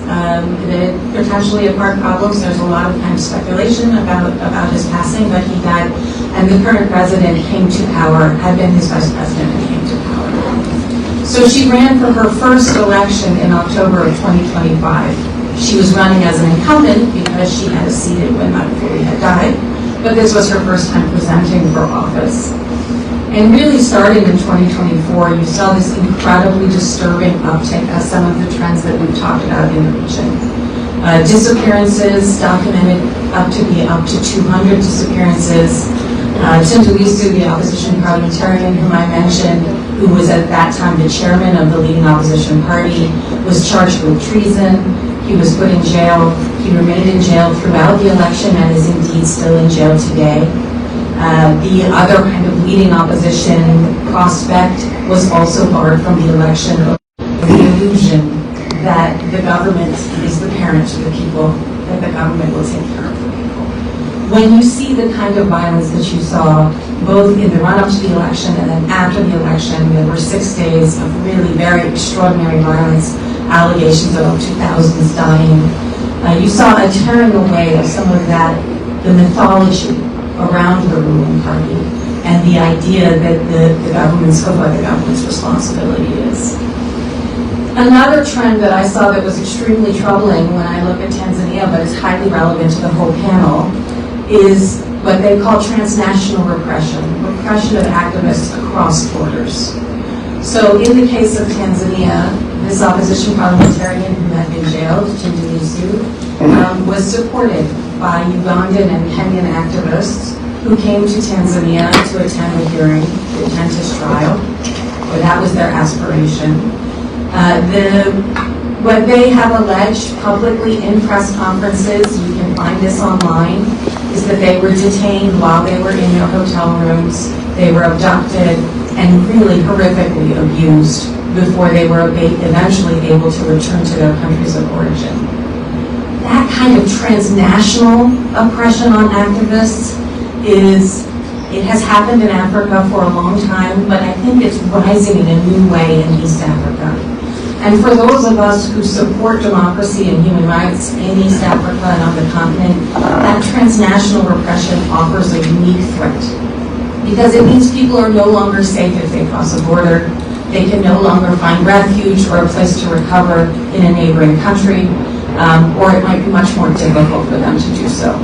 Potentially of heart problems. There's a lot of kind of speculation about his passing, but he died, and the current president came to power, had been his vice president and came to power. So she ran for her first election in October of 2025. She was running as an incumbent because she had acceded when Magufuli had died, but this was her first time presenting for office. And really starting in 2024, you saw this incredibly disturbing uptick of some of the trends that we've talked about in the region. Disappearances documented up to 200 disappearances. Tundulisu, the opposition parliamentarian whom I mentioned, who was at that time the chairman of the leading opposition party, was charged with treason. He was put in jail. He remained in jail throughout the election and is indeed still in jail today. The other kind of leading opposition prospect was also barred from the election. The illusion that the government is the parent to the people, that the government will take care of the people. When you see the kind of violence that you saw, both in the run-up to the election and then after the election, there were 6 days of really very extraordinary violence, allegations of up to thousands dying. You saw a tearing away of some of that, the mythology around the ruling party and the idea that the government's responsibility is. Another trend that I saw that was extremely troubling when I look at Tanzania, but is highly relevant to the whole panel, is what they call transnational repression of activists across borders. So in the case of Tanzania, this opposition parliamentarian who had been jailed, Tundulisu, was supported by Ugandan and Kenyan activists who came to Tanzania to attend the hearing, to attend his trial, or that was their aspiration. What they have alleged publicly in press conferences, you can find this online, is that they were detained while they were in their hotel rooms, they were abducted and really horrifically abused before they were eventually able to return to their countries of origin. That kind of transnational oppression on activists it has happened in Africa for a long time, but I think it's rising in a new way in East Africa. And for those of us who support democracy and human rights in East Africa and on the continent, that transnational repression offers a unique threat. Because it means people are no longer safe if they cross a border. They can no longer find refuge or a place to recover in a neighboring country, or it might be much more difficult for them to do so.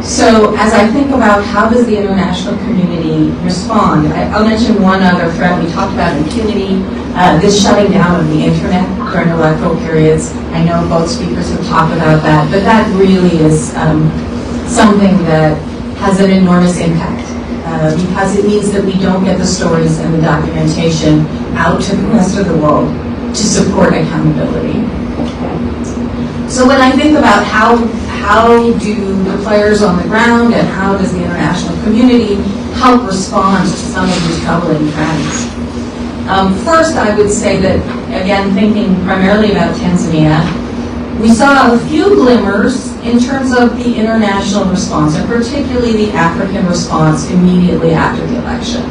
So as I think about how does the international community respond, I'll mention one other threat. We talked about impunity, this shutting down of the internet during electoral periods. I know both speakers have talked about that, but that really is something that has an enormous impact because it means that we don't get the stories and the documentation out to the rest of the world to support accountability. So when I think about how do the players on the ground and how does the international community help respond to some of these troubling trends? First, I would say that, again, thinking primarily about Tanzania, we saw a few glimmers in terms of the international response, and particularly the African response immediately after the election.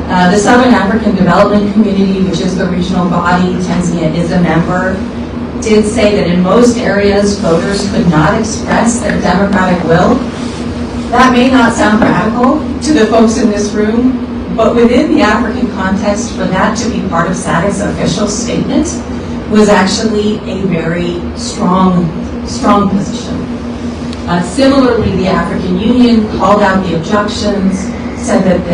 The Southern African Development Community, which is the regional body Tanzania is a member, did say that in most areas voters could not express their democratic will. That may not sound radical to the folks in this room, But within the African context, for that to be part of SADC's official statement was actually a very strong position. Similarly, the African Union called out the objections, said that